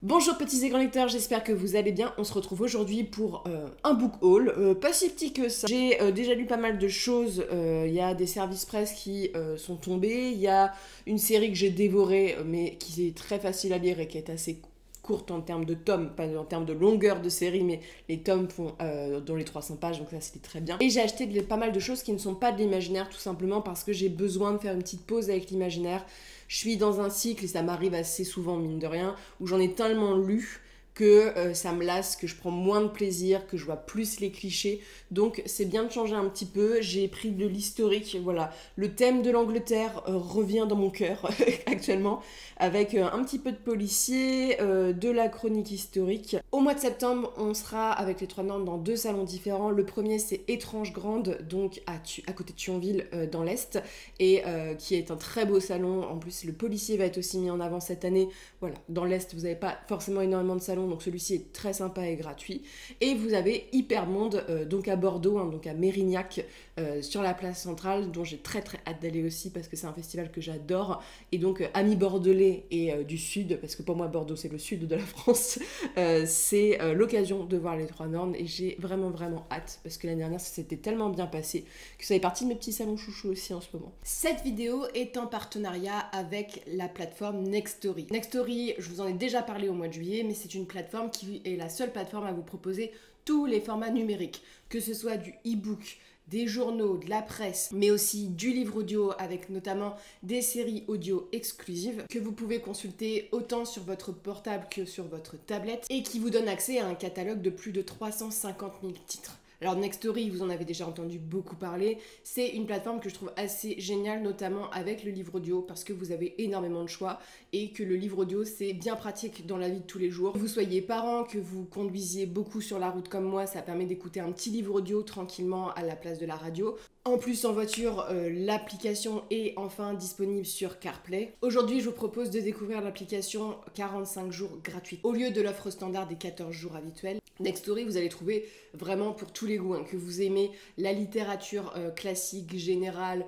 Bonjour petits et grands lecteurs, j'espère que vous allez bien. On se retrouve aujourd'hui pour un book haul, pas si petit que ça. J'ai déjà lu pas mal de choses, il y a des services presse qui sont tombés, il y a une série que j'ai dévorée mais qui est très facile à lire et qui est assez courte en termes de tomes, pas en termes de longueur de série, mais les tomes font dans les 300 pages, donc ça c'était très bien. Et j'ai acheté pas mal de choses qui ne sont pas de l'imaginaire, tout simplement parce que j'ai besoin de faire une petite pause avec l'imaginaire. Je suis dans un cycle, et ça m'arrive assez souvent, mine de rien, où j'en ai tellement lu que ça me lasse, que je prends moins de plaisir, que je vois plus les clichés. Donc c'est bien de changer un petit peu. J'ai pris de l'historique, voilà. Le thème de l'Angleterre revient dans mon cœur actuellement, avec un petit peu de policier, de la chronique historique. Au mois de septembre, on sera avec les Trois Nornes dans deux salons différents. Le premier, c'est Étrange Grande, donc à côté de Thionville, dans l'Est, et qui est un très beau salon. En plus, le policier va être aussi mis en avant cette année. Voilà, dans l'Est, vous n'avez pas forcément énormément de salons, donc celui-ci est très sympa et gratuit. Et vous avez Hypermonde, donc à Bordeaux, hein, donc à Mérignac, sur la place centrale, dont j'ai très hâte d'aller aussi, parce que c'est un festival que j'adore. Et donc, amis bordelais et du Sud, parce que pour moi, Bordeaux, c'est le Sud de la France, c'est l'occasion de voir les Trois Nornes, et j'ai vraiment hâte, parce que l'année dernière, ça s'était tellement bien passé, que ça fait partie de mes petits salons chouchous aussi en ce moment. Cette vidéo est en partenariat avec la plateforme Nextory. Nextory, je vous en ai déjà parlé au mois de juillet, mais c'est une plateforme qui est la seule plateforme à vous proposer tous les formats numériques, que ce soit du e-book, des journaux, de la presse, mais aussi du livre audio avec notamment des séries audio exclusives que vous pouvez consulter autant sur votre portable que sur votre tablette et qui vous donne accès à un catalogue de plus de 350 000 titres. Alors Nextory, vous en avez déjà entendu beaucoup parler, c'est une plateforme que je trouve assez géniale, notamment avec le livre audio, parce que vous avez énormément de choix et que le livre audio c'est bien pratique dans la vie de tous les jours. Que vous soyez parent, que vous conduisiez beaucoup sur la route comme moi, ça permet d'écouter un petit livre audio tranquillement à la place de la radio. En plus, en voiture, l'application est enfin disponible sur CarPlay. Aujourd'hui, je vous propose de découvrir l'application 45 jours gratuite. Au lieu de l'offre standard des 14 jours habituels, Nextory, vous allez trouver vraiment pour tous les goûts, hein, que vous aimez la littérature classique, générale,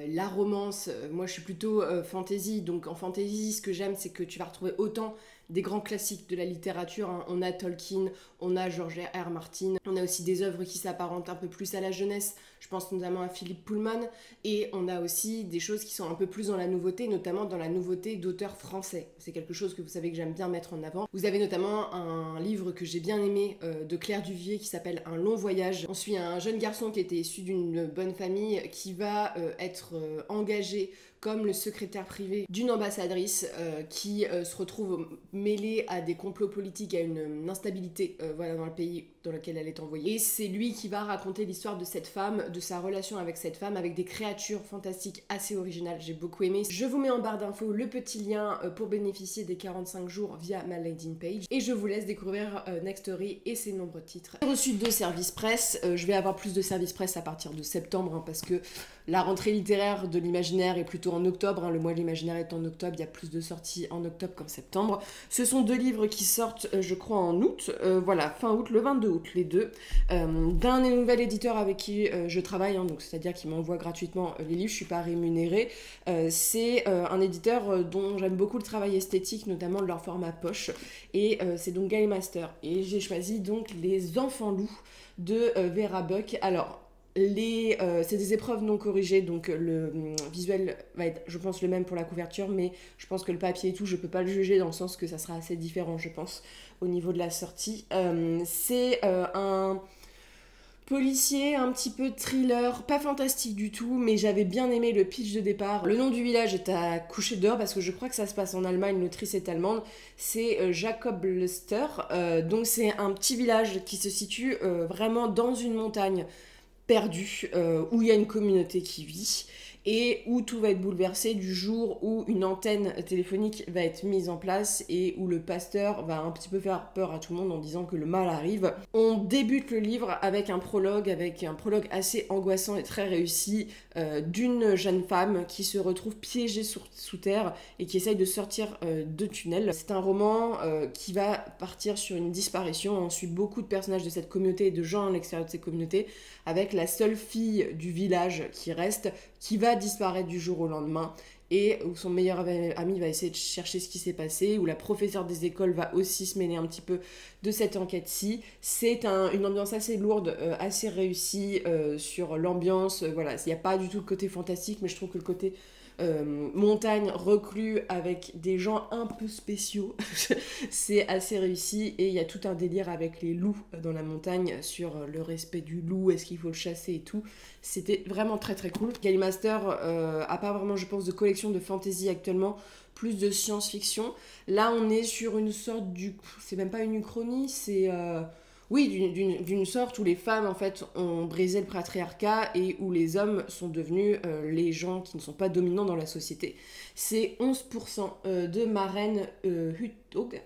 la romance. Moi, je suis plutôt fantasy, donc en fantasy, ce que j'aime, c'est que tu vas retrouver autant des grands classiques de la littérature, hein. On a Tolkien, on a George R. Martin, on a aussi des œuvres qui s'apparentent un peu plus à la jeunesse, je pense notamment à Philippe Pullman, et on a aussi des choses qui sont un peu plus dans la nouveauté, notamment dans la nouveauté d'auteurs français. C'est quelque chose que vous savez que j'aime bien mettre en avant. Vous avez notamment un livre que j'ai bien aimé de Claire Duvier qui s'appelle Un long voyage. On suit un jeune garçon qui était issu d'une bonne famille qui va être engagé comme le secrétaire privé d'une ambassadrice qui se retrouve mêlée à des complots politiques, à une instabilité voilà, dans le pays dans lequel elle est envoyée. Et c'est lui qui va raconter l'histoire de cette femme, de sa relation avec cette femme, avec des créatures fantastiques assez originales. J'ai beaucoup aimé. Je vous mets en barre d'infos le petit lien pour bénéficier des 45 jours via ma landing page. Et je vous laisse découvrir Nextory et ses nombreux titres. J'ai reçu 2 services presse. Je vais avoir plus de services presse à partir de septembre, hein, parce que la rentrée littéraire de l'imaginaire est plutôt en octobre, hein. Le mois de l'imaginaire est en octobre, il y a plus de sorties en octobre qu'en septembre. Ce sont 2 livres qui sortent, je crois, en août, voilà, fin août, le 22 août, les deux, d'un nouvel éditeur avec qui je travaille, hein, donc c'est-à-dire qu'il m'envoie gratuitement les livres, je suis pas rémunérée. C'est un éditeur dont j'aime beaucoup le travail esthétique, notamment de leur format poche, et c'est donc Gallimaster. Et j'ai choisi donc Les Enfants Loups de Vera Buck. Alors, c'est des épreuves non corrigées, donc le visuel va être, je pense, le même pour la couverture, mais je pense que le papier et tout, je peux pas le juger dans le sens que ça sera assez différent, je pense, au niveau de la sortie. C'est un policier, un petit peu thriller, pas fantastique du tout, mais j'avais bien aimé le pitch de départ. Le nom du village est à coucher dehors parce que je crois que ça se passe en Allemagne, l'autrice est allemande. C'est Jacob Luster, donc c'est un petit village qui se situe vraiment dans une montagne perdu, où il y a une communauté qui vit et où tout va être bouleversé du jour où une antenne téléphonique va être mise en place et où le pasteur va un petit peu faire peur à tout le monde en disant que le mal arrive. On débute le livre avec un prologue assez angoissant et très réussi d'une jeune femme qui se retrouve piégée sous terre et qui essaye de sortir de tunnel. C'est un roman qui va partir sur une disparition. On suit beaucoup de personnages de cette communauté et de gens à l'extérieur de ces communautés, avec la seule fille du village qui reste, qui va disparaître du jour au lendemain. et où son meilleur ami va essayer de chercher ce qui s'est passé, où la professeure des écoles va aussi se mêler un petit peu de cette enquête-ci. C'est une ambiance assez lourde, assez réussie sur l'ambiance. Voilà, il n'y a pas du tout le côté fantastique, mais je trouve que le côté montagne, reclus, avec des gens un peu spéciaux, c'est assez réussi. Et il y a tout un délire avec les loups dans la montagne, sur le respect du loup, est-ce qu'il faut le chasser et tout. C'était vraiment très très cool. Gallimaster a pas vraiment, je pense, de collection de fantasy actuellement, plus de science-fiction. Là, on est sur une sorte c'est même pas une uchronie, c'est... Oui, d'une sorte où les femmes, en fait, ont brisé le patriarcat et où les hommes sont devenus les gens qui ne sont pas dominants dans la société. C'est 11% de Maren Uthaug,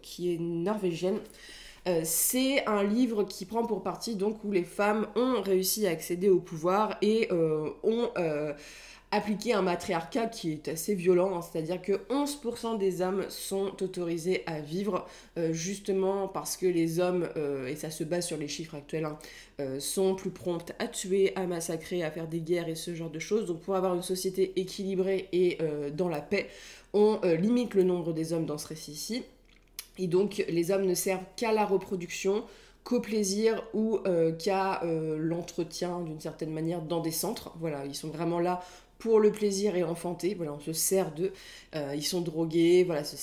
qui est norvégienne. C'est un livre qui prend pour partie donc où les femmes ont réussi à accéder au pouvoir et ont appliqué un matriarcat qui est assez violent, hein, c'est-à-dire que 11% des hommes sont autorisés à vivre justement parce que les hommes, et ça se base sur les chiffres actuels, hein, sont plus prompts à tuer, à massacrer, à faire des guerres et ce genre de choses. Donc pour avoir une société équilibrée et dans la paix, on limite le nombre des hommes dans ce récit-ci. Et donc les hommes ne servent qu'à la reproduction, qu'au plaisir ou qu'à l'entretien d'une certaine manière dans des centres. Voilà, ils sont vraiment là pour le plaisir et enfanter. Voilà, on se sert d'eux. Ils sont drogués. Voilà, ça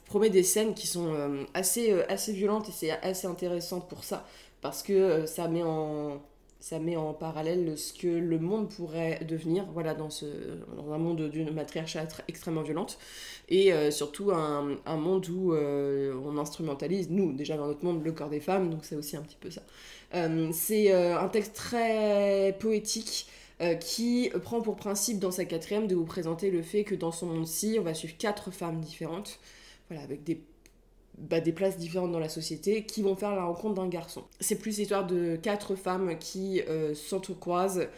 promet des scènes qui sont assez violentes et c'est assez intéressant pour ça parce que ça met en parallèle ce que le monde pourrait devenir, voilà, dans un monde d'une matriarcat extrêmement violente, et surtout un monde où on instrumentalise, nous, déjà dans notre monde, le corps des femmes, donc c'est aussi un petit peu ça. C'est un texte très poétique, qui prend pour principe dans sa quatrième de vous présenter le fait que dans son monde-ci, on va suivre 4 femmes différentes, voilà, avec des places différentes dans la société, qui vont faire la rencontre d'un garçon. C'est plus l'histoire de 4 femmes qui s'entrecroisent,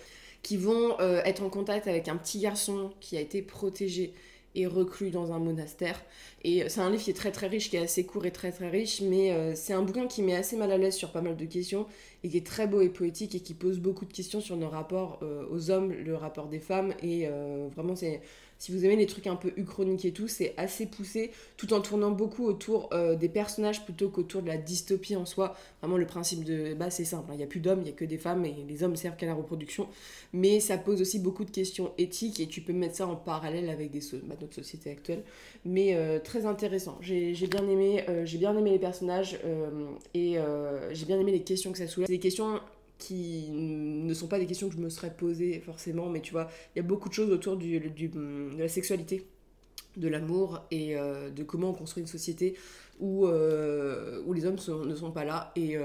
qui vont être en contact avec un petit garçon qui a été protégé et reclus dans un monastère. Et c'est un livre qui est très très riche, qui est assez court et très très riche, mais c'est un bouquin qui met assez mal à l'aise sur pas mal de questions, et qui est très beau et poétique, et qui pose beaucoup de questions sur nos rapports aux hommes, le rapport des femmes, et vraiment c'est... Si vous aimez les trucs un peu uchroniques et tout, c'est assez poussé, tout en tournant beaucoup autour des personnages plutôt qu'autour de la dystopie en soi. Vraiment, le principe de... c'est simple, hein, il n'y a plus d'hommes, il n'y a que des femmes, et les hommes servent qu'à la reproduction. Mais ça pose aussi beaucoup de questions éthiques, et tu peux mettre ça en parallèle avec notre société actuelle. Mais très intéressant. J'ai bien aimé les personnages, et j'ai bien aimé les questions que ça soulève. C'est des questions qui ne sont pas des questions que je me serais posées forcément, mais tu vois, il y a beaucoup de choses autour de la sexualité, de l'amour, et de comment on construit une société où les hommes ne sont pas là. Et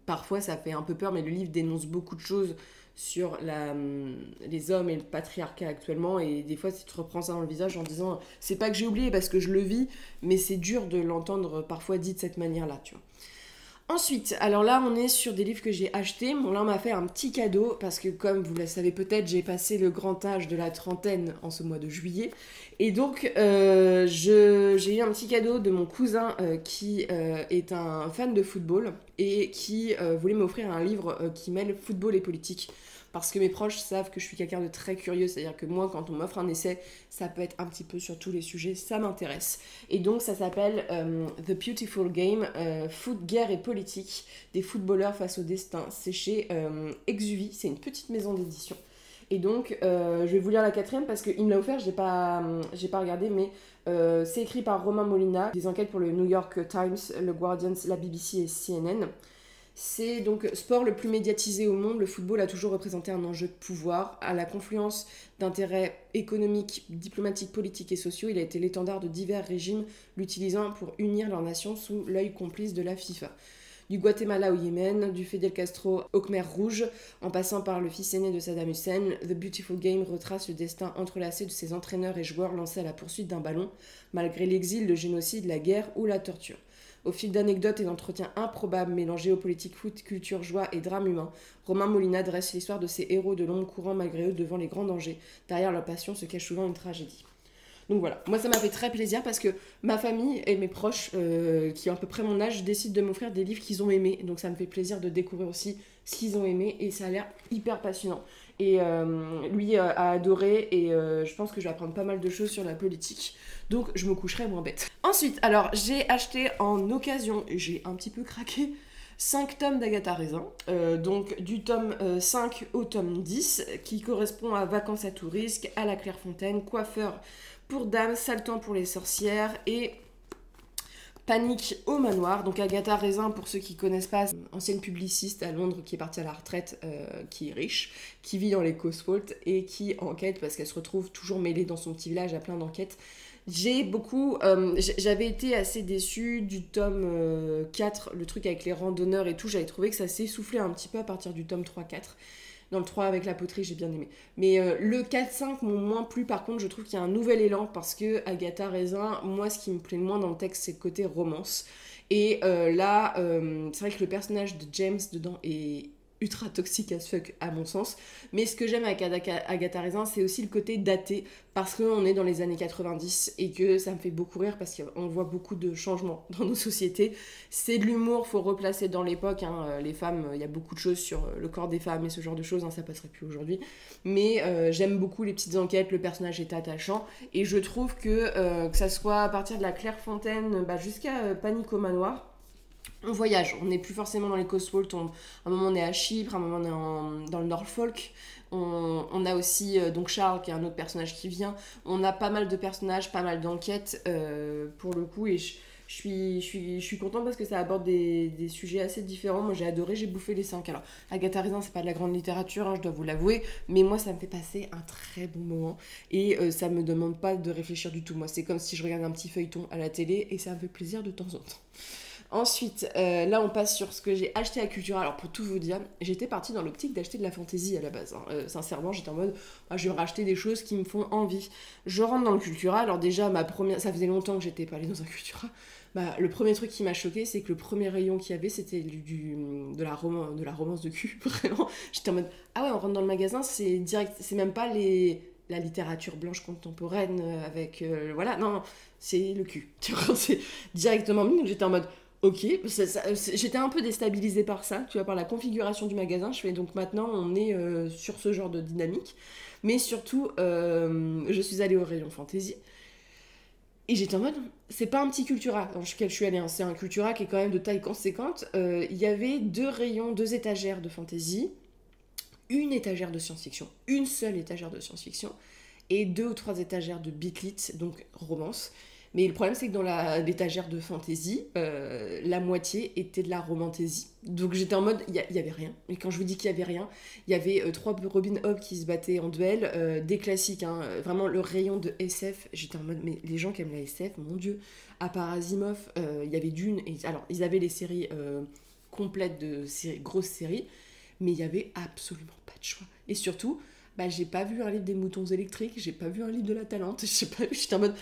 parfois ça fait un peu peur, mais le livre dénonce beaucoup de choses sur les hommes et le patriarcat actuellement, et des fois tu te reprends ça dans le visage en disant c'est pas que j'ai oublié parce que je le vis, mais c'est dur de l'entendre parfois dit de cette manière-là, tu vois. Ensuite, alors là, on est sur des livres que j'ai achetés. Bon, là, on m'a fait un petit cadeau parce que, comme vous le savez peut-être, j'ai passé le grand âge de la trentaine en ce mois de juillet. Et donc, j'ai eu un petit cadeau de mon cousin qui est un fan de football et qui voulait m'offrir un livre qui mêle football et politique. Parce que mes proches savent que je suis quelqu'un de très curieux, c'est-à-dire que moi, quand on m'offre un essai, ça peut être un petit peu sur tous les sujets, ça m'intéresse. Et donc, ça s'appelle The Beautiful Game, Foot, guerre et politique, des footballeurs face au destin. C'est chez Exuvie, c'est une petite maison d'édition. Et donc, je vais vous lire la quatrième parce qu'il me l'a offert, j'ai pas regardé, mais c'est écrit par Romain Molina, des enquêtes pour le New York Times, le Guardian, la BBC et CNN. C'est donc sport le plus médiatisé au monde. Le football a toujours représenté un enjeu de pouvoir. À la confluence d'intérêts économiques, diplomatiques, politiques et sociaux, il a été l'étendard de divers régimes, l'utilisant pour unir leurs nations sous l'œil complice de la FIFA. Du Guatemala au Yémen, du Fidel Castro au Khmer Rouge, en passant par le fils aîné de Saddam Hussein, The Beautiful Game retrace le destin entrelacé de ses entraîneurs et joueurs lancés à la poursuite d'un ballon, malgré l'exil, le génocide, la guerre ou la torture. Au fil d'anecdotes et d'entretiens improbables mêlant géopolitique, foot, culture, joie et drame humain, Romain Molina dresse l'histoire de ces héros de l'ombre courant malgré eux devant les grands dangers. Derrière leur passion se cache souvent une tragédie. Donc voilà, moi ça m'a fait très plaisir parce que ma famille et mes proches, qui ont à peu près mon âge, décident de m'offrir des livres qu'ils ont aimés. Donc ça me fait plaisir de découvrir aussi ce qu'ils ont aimé et ça a l'air hyper passionnant. Et lui a adoré et je pense que je vais apprendre pas mal de choses sur la politique. Donc je me coucherai moins bête. Ensuite, alors j'ai acheté en occasion, et j'ai un petit peu craqué, 5 tomes d'Agatha Raisin, donc du tome 5 au tome 10, qui correspond à Vacances à tout risque, à la Clairefontaine, Coiffeur pour dames, Sale temps pour les sorcières et Panique au manoir. Donc Agatha Raisin, pour ceux qui connaissent pas, c'est une ancienne publiciste à Londres qui est partie à la retraite, qui est riche, qui vit dans les Cotswolds et qui enquête parce qu'elle se retrouve toujours mêlée dans son petit village à plein d'enquêtes. J'avais été assez déçue du tome 4, le truc avec les randonneurs et tout, j'avais trouvé que ça s'essoufflait un petit peu à partir du tome 3-4. Dans le 3 avec la poterie, j'ai bien aimé. Mais le 4-5 m'ont moins plu. Par contre, je trouve qu'il y a un nouvel élan parce que Agatha Raisin, moi, ce qui me plaît le moins dans le texte, c'est le côté romance. Et là, c'est vrai que le personnage de James dedans est ultra toxique as fuck à mon sens, mais ce que j'aime avec Agatha Raisin, c'est aussi le côté daté, parce qu'on est dans les années 90 et que ça me fait beaucoup rire parce qu'on voit beaucoup de changements dans nos sociétés. C'est de l'humour, faut replacer dans l'époque, hein. Les femmes, il y a beaucoup de choses sur le corps des femmes et ce genre de choses, hein, ça passerait plus aujourd'hui, mais j'aime beaucoup les petites enquêtes, le personnage est attachant et je trouve que ça soit à partir de la Clairefontaine jusqu'à Panique au manoir, on voyage, on n'est plus forcément dans les Cotswolds, un moment on est à Chypre, un moment on est dans le Norfolk, on a aussi donc Charles qui est un autre personnage qui vient, on a pas mal de personnages, pas mal d'enquêtes pour le coup et je suis contente parce que ça aborde des sujets assez différents. Moi j'ai adoré, j'ai bouffé les 5. Alors Agatha Raisin c'est pas de la grande littérature, hein, je dois vous l'avouer, mais moi ça me fait passer un très bon moment et ça me demande pas de réfléchir du tout. Moi c'est comme si je regardais un petit feuilleton à la télé et ça me fait plaisir de temps en temps. Ensuite, là on passe sur ce que j'ai acheté à Cultura. Alors pour tout vous dire, j'étais partie dans l'optique d'acheter de la fantaisie à la base, hein. Sincèrement, j'étais en mode, je vais racheter des choses qui me font envie. Je rentre dans le Cultura, alors déjà, ça faisait longtemps que j'étais pas allée dans un Cultura. Le premier truc qui m'a choqué, c'est que le premier rayon qu'il y avait, c'était de la romance de cul, vraiment. J'étais en mode, ah ouais, on rentre dans le magasin, c'est direct, c'est même pas la littérature blanche contemporaine avec, voilà, non, c'est le cul. Tu vois, c'est directement mis, donc j'étais en mode... Ok, j'étais un peu déstabilisée par ça, tu vois, par la configuration du magasin. Je fais donc maintenant, on est sur ce genre de dynamique. Mais surtout, je suis allée au rayon fantasy. Et j'étais en mode, c'est pas un petit Cultura dans lequel je suis allée, hein, c'est un Cultura qui est quand même de taille conséquente. Il y avait 2 étagères de fantasy, une étagère de science-fiction, une seule étagère de science-fiction, et 2 ou 3 étagères de bitlit, donc romance. Mais le problème, c'est que dans l'étagère de fantasy, la moitié était de la romantaisie. Donc j'étais en mode, il y avait rien. Et quand je vous dis qu'il y avait rien, il y avait 3 Robin Hood qui se battaient en duel, des classiques, hein, vraiment le rayon de SF. J'étais en mode, mais les gens qui aiment la SF, mon Dieu, à part Asimov, il y avait Dune. Alors, ils avaient les séries complètes de grosses séries, mais il y avait absolument pas de choix. Et surtout, j'ai pas vu un livre des moutons électriques, j'ai pas vu un livre de la Talente, j'étais en mode...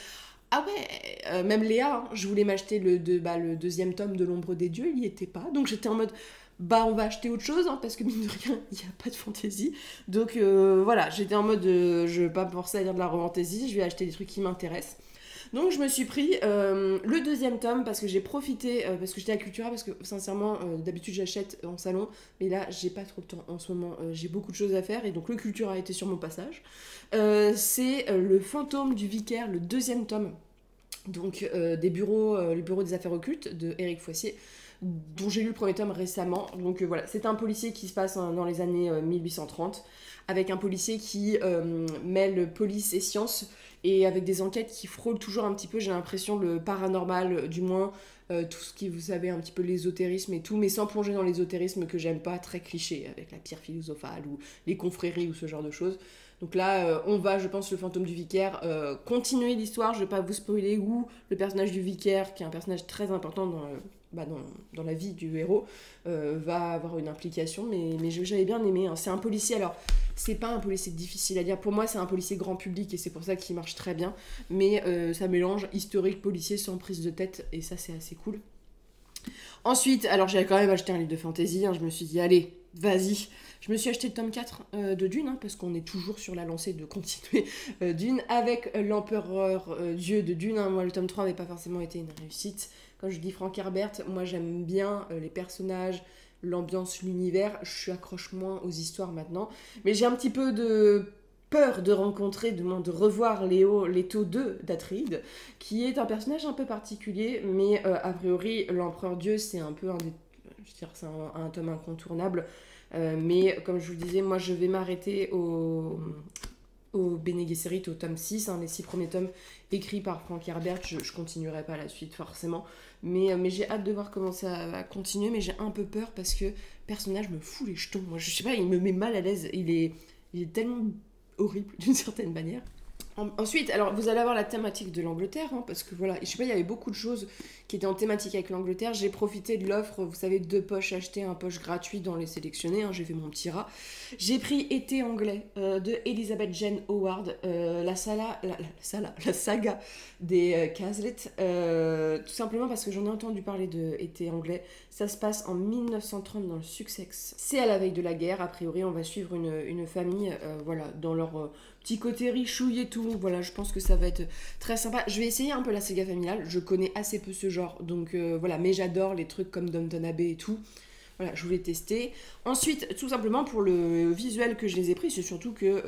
Ah ouais, même Léa, hein, je voulais m'acheter le 2e tome de l'Ombre des Dieux, il n'y était pas. Donc j'étais en mode, on va acheter autre chose, hein, parce que mine de rien, il n'y a pas de fantaisie. Donc voilà, j'étais en mode, je ne vais pas me forcer à lire de la romantaisie, je vais acheter des trucs qui m'intéressent. Donc je me suis pris le 2e tome parce que j'ai profité, parce que j'étais à Cultura, parce que sincèrement, d'habitude j'achète en salon, mais là j'ai pas trop de temps en ce moment, j'ai beaucoup de choses à faire, et donc le Cultura a été sur mon passage. C'est Le Fantôme du Vicaire, le 2e tome, donc les bureaux des affaires occultes de Éric Foissier, dont j'ai lu le premier tome récemment. Donc voilà, c'est un policier qui se passe dans les années 1830, avec un policier qui mêle police et science, et avec des enquêtes qui frôlent toujours un petit peu, j'ai l'impression, le paranormal, du moins tout ce qui, vous savez, un petit peu l'ésotérisme et tout, mais sans plonger dans l'ésotérisme que j'aime pas, très cliché, avec la pierre philosophale ou les confréries ou ce genre de choses. Donc là, on va, je pense, le fantôme du vicaire, continuer l'histoire, je vais pas vous spoiler, où le personnage du vicaire, qui est un personnage très important dans la vie du héros, va avoir une implication, mais j'avais bien aimé, hein. C'est un policier, alors c'est pas un policier difficile à dire, pour moi c'est un policier grand public et c'est pour ça qu'il marche très bien, mais ça mélange historique, policier sans prise de tête, et ça c'est assez cool. Ensuite, alors j'avais quand même acheté un livre de fantasy, hein, je me suis dit allez, vas-y. Je me suis acheté le tome 4 de Dune, hein, parce qu'on est toujours sur la lancée de continuer Dune, avec l'empereur Dieu de Dune, hein. Moi le tome 3 n'avait pas forcément été une réussite. Quand je dis Frank Herbert, moi j'aime bien les personnages, l'ambiance, l'univers, je accroche moins aux histoires maintenant. Mais j'ai un petit peu de peur de rencontrer, de revoir Leto 2 d'Atreide, qui est un personnage un peu particulier, mais a priori, l'Empereur Dieu, c'est un peu c'est un tome incontournable. Mais comme je vous le disais, moi je vais m'arrêter au Bene Gesserit, au tome 6, les 6 premiers tomes écrits par Frank Herbert. Je continuerai pas la suite forcément, mais j'ai hâte de voir comment ça va continuer, mais j'ai un peu peur parce que le personnage me fout les jetons. Moi je sais pas, il me met mal à l'aise, il est tellement horrible d'une certaine manière. Ensuite, alors vous allez avoir la thématique de l'Angleterre, parce que voilà, je sais pas, il y avait beaucoup de choses qui étaient en thématique avec l'Angleterre. J'ai profité de l'offre, vous savez, 2 poches achetées, 1 poche gratuit dans les sélectionnés, j'ai fait mon petit rat. J'ai pris Été anglais de Elizabeth Jane Howard, la saga des Cazalet, tout simplement parce que j'en ai entendu parler de Été anglais. Ça se passe en 1930 dans le Sussex. C'est à la veille de la guerre, a priori on va suivre une famille, voilà, dans leur petit côté richouille et tout. Voilà, je pense que ça va être très sympa. Je vais essayer un peu la saga familiale. Je connais assez peu ce genre, donc voilà. Mais j'adore les trucs comme Downton Abbey et tout. Voilà, je voulais tester. Ensuite, tout simplement pour le visuel que je les ai pris, c'est surtout que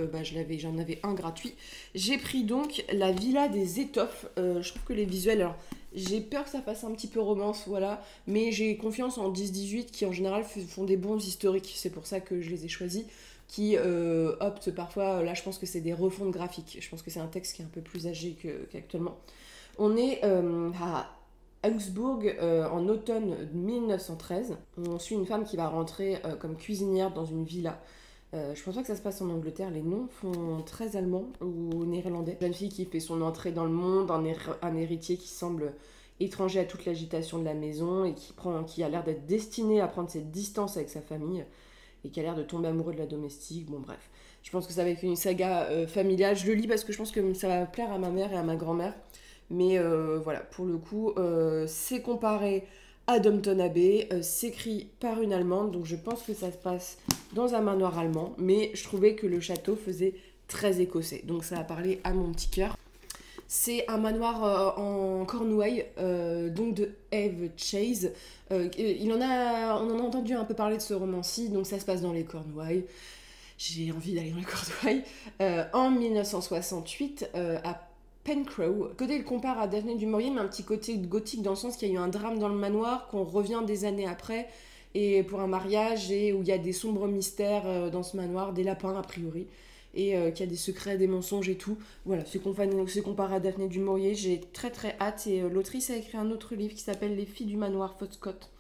j'en avais un gratuit. J'ai pris donc La Villa des Étoffes. Je trouve que les visuels, alors j'ai peur que ça fasse un petit peu romance, voilà, mais j'ai confiance en 10-18 qui en général font des bons historiques. C'est pour ça que je les ai choisis. Qui optent parfois, là je pense que c'est des refontes graphiques, je pense que c'est un texte qui est un peu plus âgé qu'actuellement. On est à Augsbourg en automne 1913, on suit une femme qui va rentrer comme cuisinière dans une villa. Je pense pas que ça se passe en Angleterre, les noms font très allemand ou néerlandais. Une jeune fille qui fait son entrée dans le monde, un héritier qui semble étranger à toute l'agitation de la maison et qui a l'air d'être destiné à prendre ses distances avec sa famille. Et qui a l'air de tomber amoureux de la domestique. Bon, bref. Je pense que ça va être une saga familiale. Je le lis parce que je pense que ça va plaire à ma mère et à ma grand-mère. Mais voilà, pour le coup, c'est comparé à Downton Abbey. C'est écrit par une Allemande. Donc je pense que ça se passe dans un manoir allemand. Mais je trouvais que le château faisait très écossais. Donc ça a parlé à mon petit cœur. C'est un manoir en Cornouailles, donc de Eve Chase. On en a entendu un peu parler de ce roman-ci, donc ça se passe dans les Cornouailles. J'ai envie d'aller dans les Cornouailles. En 1968, à Pencrow. Côté, il compare à Daphné du Maurier, mais un petit côté gothique dans le sens qu'il y a eu un drame dans le manoir, qu'on revient des années après, et pour un mariage, et où il y a des sombres mystères dans ce manoir, des lapins a priori. Et qu'il y a des secrets, des mensonges et tout. Voilà, c'est comparé à Daphné du Maurier. J'ai très très hâte. Et l'autrice a écrit un autre livre qui s'appelle Les filles du manoir Foscott.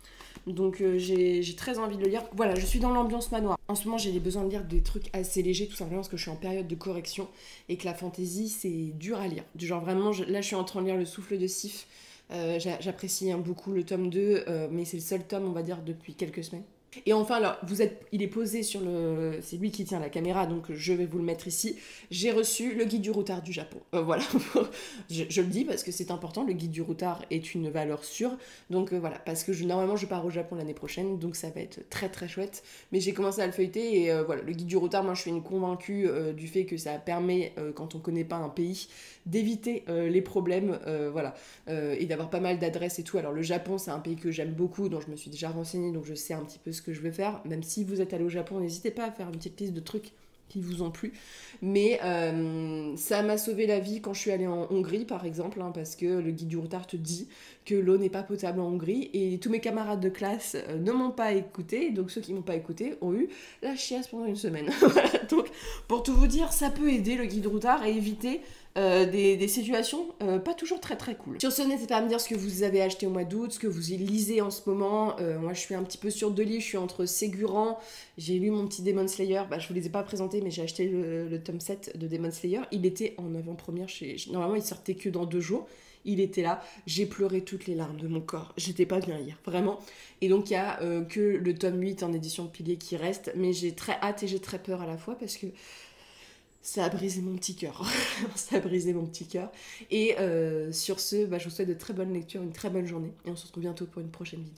Donc j'ai très envie de le lire. Voilà, je suis dans l'ambiance manoir. En ce moment, j'ai besoin de lire des trucs assez légers, tout simplement parce que je suis en période de correction et que la fantasy, c'est dur à lire. Du genre vraiment, là je suis en train de lire Le Souffle de Sif. J'apprécie beaucoup le tome 2, mais c'est le seul tome, on va dire, depuis quelques semaines. Et enfin, alors, il est posé sur le... C'est lui qui tient la caméra, donc je vais vous le mettre ici. J'ai reçu le guide du routard du Japon. Voilà, je le dis parce que c'est important, le guide du routard est une valeur sûre. Donc voilà, parce que normalement je pars au Japon l'année prochaine, donc ça va être très très chouette. Mais j'ai commencé à le feuilleter et voilà, le guide du routard, moi je suis une convaincue du fait que ça permet, quand on connaît pas un pays, d'éviter les problèmes, voilà, et d'avoir pas mal d'adresses et tout. Alors le Japon, c'est un pays que j'aime beaucoup, dont je me suis déjà renseignée, donc je sais un petit peu ce que je vais faire. Même si vous êtes allé au Japon, n'hésitez pas à faire une petite liste de trucs qui vous ont plu. Mais ça m'a sauvé la vie quand je suis allée en Hongrie, par exemple, parce que le guide du routard te dit que l'eau n'est pas potable en Hongrie, et tous mes camarades de classe ne m'ont pas écouté, donc ceux qui m'ont pas écouté ont eu la chiasse pendant une semaine. Voilà, donc pour tout vous dire, ça peut aider le guide du routard à éviter des situations pas toujours très très cool. Sur ce, n'hésitez pas à me dire ce que vous avez acheté au mois d'août, ce que vous lisez en ce moment. Moi je suis un petit peu sur 2 livres, je suis entre Ségurant, j'ai lu mon petit Demon Slayer, je vous les ai pas présentés, mais j'ai acheté le tome 7 de Demon Slayer. Il était en avant-première normalement il sortait que dans 2 jours. Il était là, j'ai pleuré toutes les larmes de mon corps, j'étais pas bien hier, vraiment. Et donc il y a que le tome 8 en édition Pilier qui reste, mais j'ai très hâte et j'ai très peur à la fois parce que ça a brisé mon petit cœur. Ça a brisé mon petit cœur. Et sur ce, je vous souhaite de très bonnes lectures, une très bonne journée. Et on se retrouve bientôt pour une prochaine vidéo.